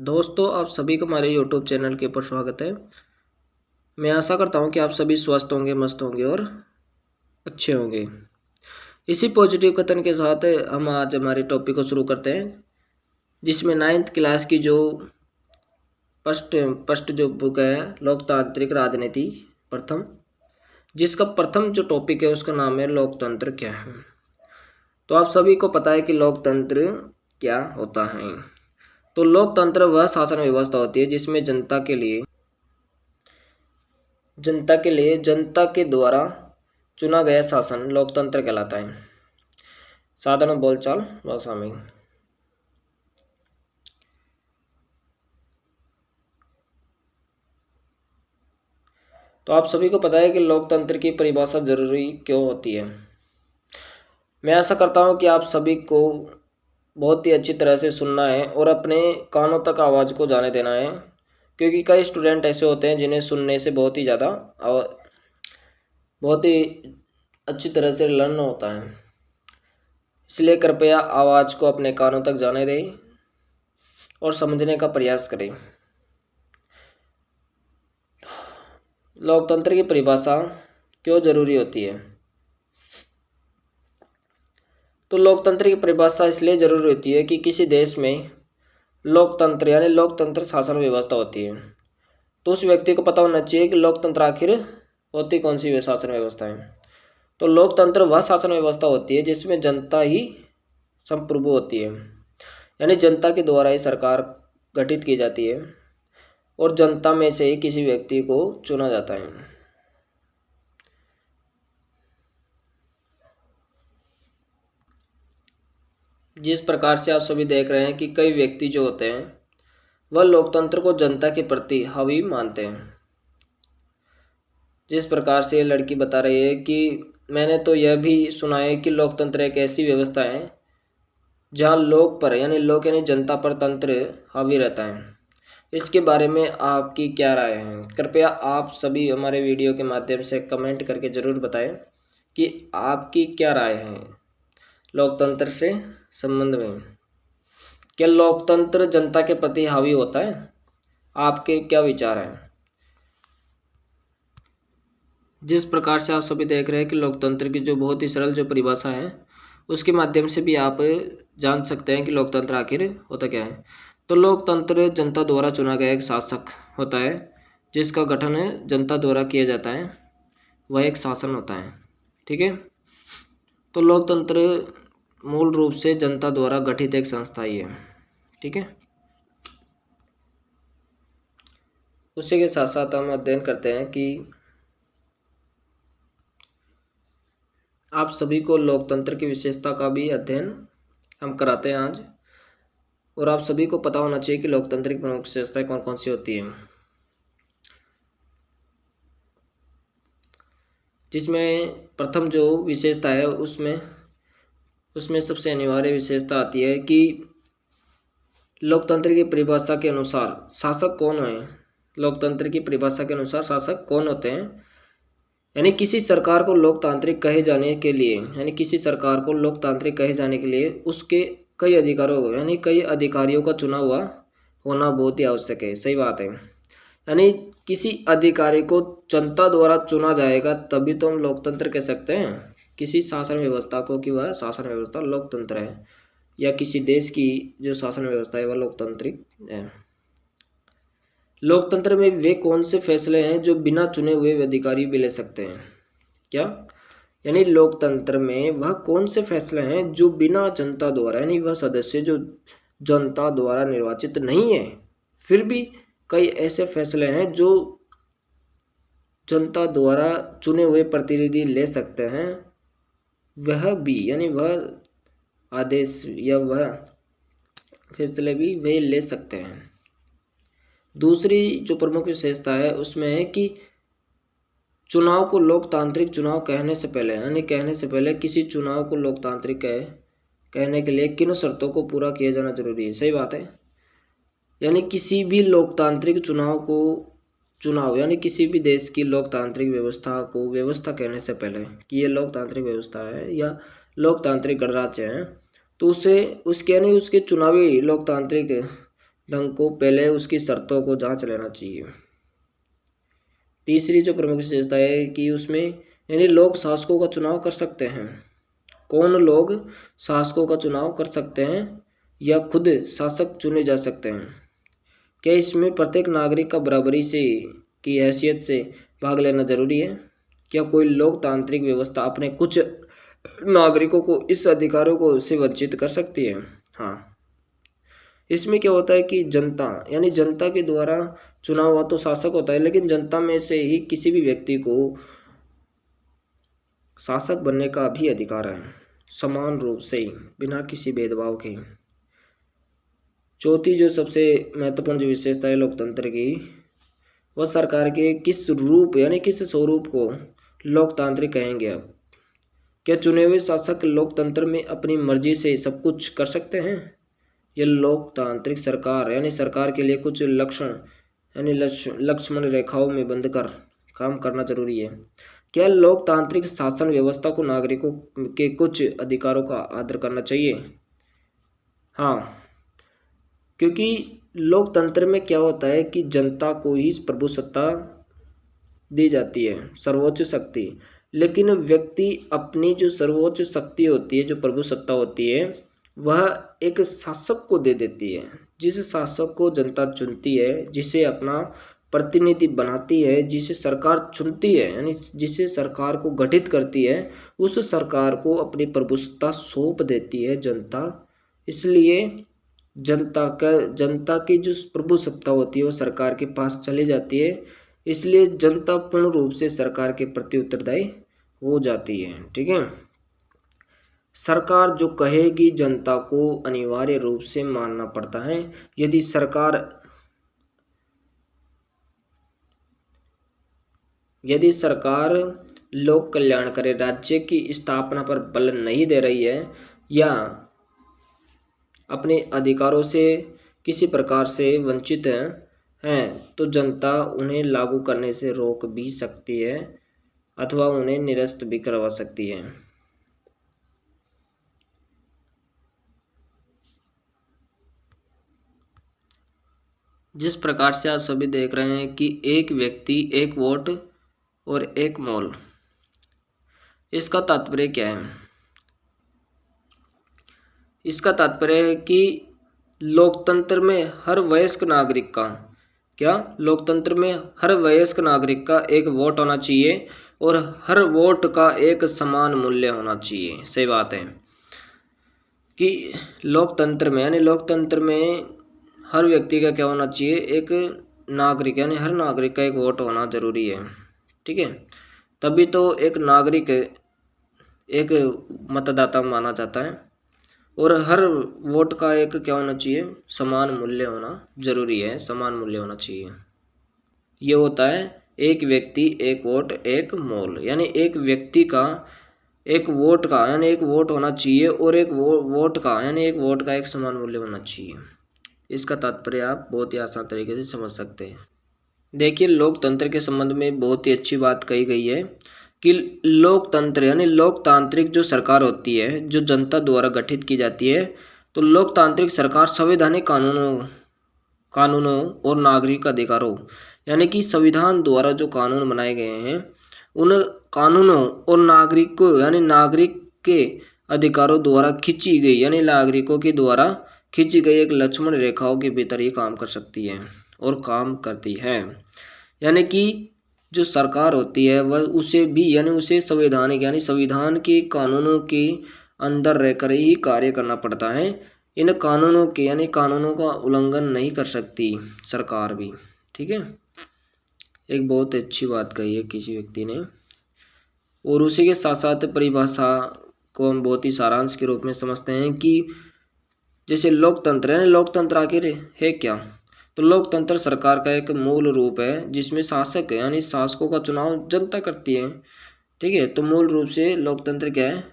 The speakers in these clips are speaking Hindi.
दोस्तों, आप सभी को हमारे YouTube चैनल के ऊपर स्वागत है। मैं आशा करता हूं कि आप सभी स्वस्थ होंगे, मस्त होंगे और अच्छे होंगे। इसी पॉजिटिव कथन के साथ हम आज हमारे टॉपिक को शुरू करते हैं, जिसमें 9th क्लास की जो फर्स्ट जो बुक है लोकतांत्रिक राजनीति प्रथम, जिसका प्रथम जो टॉपिक है उसका नाम है लोकतंत्र क्या है। तो आप सभी को पता है कि लोकतंत्र क्या होता है। तो लोकतंत्र वह शासन व्यवस्था होती है जिसमें जनता के द्वारा चुना गया शासन लोकतंत्र कहलाता है। साधारण बोलचाल भाषा में। तो आप सभी को पता है कि लोकतंत्र की परिभाषा जरूरी क्यों होती है। मैं आशा करता हूं कि आप सभी को बहुत ही अच्छी तरह से सुनना है और अपने कानों तक आवाज़ को जाने देना है, क्योंकि कई स्टूडेंट ऐसे होते हैं जिन्हें सुनने से बहुत ही अच्छी तरह से लर्न होता है। इसलिए कृपया आवाज़ को अपने कानों तक जाने दें और समझने का प्रयास करें। लोकतंत्र की परिभाषा क्यों जरूरी होती है। तो लोकतंत्र की परिभाषा इसलिए जरूरी होती है कि किसी देश में लोकतंत्र यानी लोकतंत्र शासन व्यवस्था होती है, तो उस व्यक्ति को पता होना चाहिए कि लोकतंत्र आखिर होती कौन सी शासन व्यवस्था है। तो लोकतंत्र वह शासन व्यवस्था होती है जिसमें जनता ही संप्रभु होती है, यानी जनता के द्वारा ही सरकार गठित की जाती है और जनता में से ही किसी व्यक्ति को चुना जाता है। जिस प्रकार से आप सभी देख रहे हैं कि कई व्यक्ति जो होते हैं वह लोकतंत्र को जनता के प्रति हावी मानते हैं। जिस प्रकार से लड़की बता रही है कि मैंने तो यह भी सुना है कि लोकतंत्र एक ऐसी व्यवस्था है जहां लोग पर यानी जनता पर तंत्र हावी रहता है। इसके बारे में आपकी क्या राय है? कृपया आप सभी हमारे वीडियो के माध्यम से कमेंट करके ज़रूर बताएं कि आपकी क्या राय है लोकतंत्र से संबंध में। क्या लोकतंत्र जनता के प्रति हावी होता है? आपके क्या विचार हैं? जिस प्रकार से आप सभी देख रहे हैं कि लोकतंत्र की जो बहुत ही सरल जो परिभाषा है उसके माध्यम से भी आप जान सकते हैं कि लोकतंत्र आखिर होता क्या है। तो लोकतंत्र जनता द्वारा चुना गया एक शासक होता है जिसका गठन जनता द्वारा किया जाता है, वह एक शासन होता है। ठीक है। तो लोकतंत्र मूल रूप से जनता द्वारा गठित एक संस्था ही है। ठीक है। उसी के साथ साथ हम अध्ययन करते हैं कि आप सभी को लोकतंत्र की विशेषता का भी अध्ययन हम कराते हैं आज, और आप सभी को पता होना चाहिए कि लोकतंत्र की प्रमुख विशेषताएं कौन कौन सी होती हैं। जिसमें प्रथम जो विशेषता है उसमें सबसे अनिवार्य विशेषता आती है कि लोकतंत्र की परिभाषा के अनुसार शासक कौन है। लोकतंत्र की परिभाषा के अनुसार शासक कौन होते हैं, यानी किसी सरकार को लोकतांत्रिक कहे जाने के लिए उसके कई अधिकारियों का चुना हुआ होना बहुत ही आवश्यक है। सही बात है। यानी किसी अधिकारी को जनता द्वारा चुना जाएगा तभी तो हम लोकतंत्र कह सकते हैं किसी शासन व्यवस्था को कि वह शासन व्यवस्था लोकतंत्र है, या किसी देश की जो शासन व्यवस्था है वह लोकतांत्रिक है। लोकतंत्र में वे कौन से फैसले हैं जो बिना चुने हुए अधिकारी भी ले सकते हैं? क्या यानी लोकतंत्र में वह कौन से फैसले हैं जो बिना जनता द्वारा, यानी वह सदस्य जो जनता द्वारा निर्वाचित नहीं है फिर भी कई ऐसे फैसले हैं जो जनता द्वारा चुने हुए प्रतिनिधि ले सकते हैं, वह भी यानी वह आदेश या वह फैसले भी वे ले सकते हैं। दूसरी जो प्रमुख विशेषता है उसमें है कि चुनाव को लोकतांत्रिक चुनाव कहने से पहले किसी चुनाव को लोकतांत्रिक कहने के लिए किन शर्तों को पूरा किया जाना जरूरी है। सही बात है। यानी किसी भी लोकतांत्रिक चुनाव यानी किसी भी देश की लोकतांत्रिक व्यवस्था को व्यवस्था कहने से पहले कि ये लोकतांत्रिक व्यवस्था है या लोकतांत्रिक गणराज्य है, तो उसे उसके यानी उसके चुनावी लोकतांत्रिक ढंग को पहले उसकी शर्तों को जांच लेना चाहिए। तीसरी जो प्रमुख विशेषता है कि उसमें यानी लोग शासकों का चुनाव कर सकते हैं। कौन लोग शासकों का चुनाव कर सकते हैं या खुद शासक चुने जा सकते हैं? क्या इसमें प्रत्येक नागरिक का बराबरी से की हैसियत से भाग लेना जरूरी है? क्या कोई लोकतांत्रिक व्यवस्था अपने कुछ नागरिकों को इस अधिकारों को से वंचित कर सकती है? हाँ। इसमें क्या होता है कि जनता यानी जनता के द्वारा चुना हुआ तो शासक होता है, लेकिन जनता में से ही किसी भी व्यक्ति को शासक बनने का भी अधिकार है, समान रूप से बिना किसी भेदभाव के। चौथी जो सबसे महत्वपूर्ण जो विशेषता है लोकतंत्र की, वह सरकार के किस रूप यानी किस स्वरूप को लोकतांत्रिक कहेंगे आप? क्या चुने हुए शासक लोकतंत्र में अपनी मर्जी से सब कुछ कर सकते हैं? यह लोकतांत्रिक सरकार यानी सरकार के लिए कुछ लक्षण यानी लक्ष्मण रेखाओं में बंध कर काम करना जरूरी है। क्या लोकतांत्रिक शासन व्यवस्था को नागरिकों के कुछ अधिकारों का आदर करना चाहिए? हाँ, क्योंकि लोकतंत्र में क्या होता है कि जनता को ही प्रभुसत्ता दी जाती है, सर्वोच्च शक्ति, लेकिन व्यक्ति अपनी जो सर्वोच्च शक्ति होती है, जो प्रभुसत्ता होती है, वह एक शासक को दे देती है। जिस शासक को जनता चुनती है, जिसे अपना प्रतिनिधि बनाती है, जिसे सरकार चुनती है यानी जिसे सरकार को गठित करती है, उस सरकार को अपनी प्रभुसत्ता सौंप देती है जनता। इसलिए जनता की जो प्रभुसत्ता होती है वो सरकार के पास चली जाती है। इसलिए जनता पूर्ण रूप से सरकार के प्रति उत्तरदायी हो जाती है। ठीक है, सरकार जो कहेगी जनता को अनिवार्य रूप से मानना पड़ता है। यदि सरकार लोक कल्याण करे राज्य की स्थापना पर बल नहीं दे रही है या अपने अधिकारों से किसी प्रकार से वंचित हैं तो जनता उन्हें लागू करने से रोक भी सकती है अथवा उन्हें निरस्त भी करवा सकती है। जिस प्रकार से आप सभी देख रहे हैं कि एक व्यक्ति एक वोट और एक मोल, इसका तात्पर्य क्या है? इसका तात्पर्य है कि लोकतंत्र में हर वयस्क नागरिक का एक वोट होना चाहिए और हर वोट का एक समान मूल्य होना चाहिए। सही बात है कि लोकतंत्र में हर व्यक्ति का क्या होना चाहिए? एक नागरिक यानी हर नागरिक का एक वोट होना जरूरी है। ठीक है, तभी तो एक नागरिक एक मतदाता माना जाता है और हर वोट का एक क्या होना चाहिए? समान मूल्य होना जरूरी है, समान मूल्य होना चाहिए। ये होता है एक व्यक्ति एक वोट एक मोल, यानी एक व्यक्ति का एक वोट का यानी एक वोट होना चाहिए और एक वोट का यानी एक वोट का एक समान मूल्य होना चाहिए। इसका तात्पर्य आप बहुत ही आसान तरीके से समझ सकते हैं। देखिए, लोकतंत्र के संबंध में बहुत ही अच्छी बात कही गई है कि लोकतंत्र यानी लोकतांत्रिक जो सरकार होती है, जो जनता द्वारा गठित की जाती है, तो लोकतांत्रिक सरकार संवैधानिक कानूनों और नागरिक अधिकारों यानी कि संविधान द्वारा जो कानून बनाए गए हैं, उन कानूनों और नागरिक के अधिकारों द्वारा खींची गई यानी नागरिकों के द्वारा खींची गई एक लक्ष्मण रेखाओं के भीतर ही काम कर सकती है और काम करती है। यानी कि जो सरकार होती है वह उसे संवैधानिक यानी संविधान के कानूनों के अंदर रहकर ही कार्य करना पड़ता है। इन कानूनों का उल्लंघन नहीं कर सकती सरकार भी। ठीक है, एक बहुत अच्छी बात कही है किसी व्यक्ति ने। और उसी के साथ साथ परिभाषा को हम बहुत ही सारांश के रूप में समझते हैं कि जैसे लोकतंत्र आखिर है क्या? तो लोकतंत्र सरकार का एक मूल रूप है जिसमें शासक यानी शासकों का चुनाव जनता करती है। ठीक है, तो मूल रूप से लोकतंत्र क्या है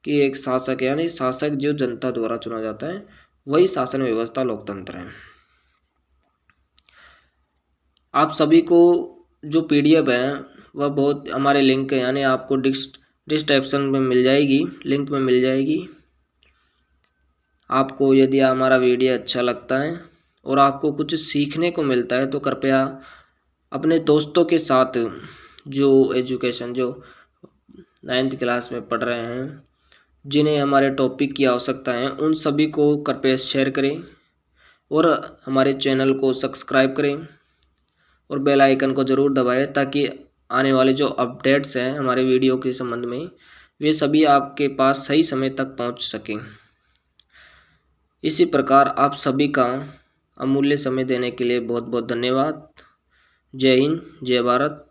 कि एक शासक यानी शासक जो जनता द्वारा चुना जाता है, वही शासन व्यवस्था लोकतंत्र है। आप सभी को जो PDF है वह बहुत हमारे लिंक यानी आपको डिस्क्रिप्शन में मिल जाएगी, लिंक में मिल जाएगी। आपको यदि हमारा वीडियो अच्छा लगता है और आपको कुछ सीखने को मिलता है तो कृपया अपने दोस्तों के साथ जो 9th क्लास में पढ़ रहे हैं, जिन्हें हमारे टॉपिक की आवश्यकता है, उन सभी को कृपया शेयर करें और हमारे चैनल को सब्सक्राइब करें और बेल आइकन को ज़रूर दबाएं ताकि आने वाले जो अपडेट्स हैं हमारे वीडियो के संबंध में वे सभी आपके पास सही समय तक पहुंच सकें। इसी प्रकार आप सभी का अमूल्य समय देने के लिए बहुत बहुत धन्यवाद। जय हिंद, जय भारत।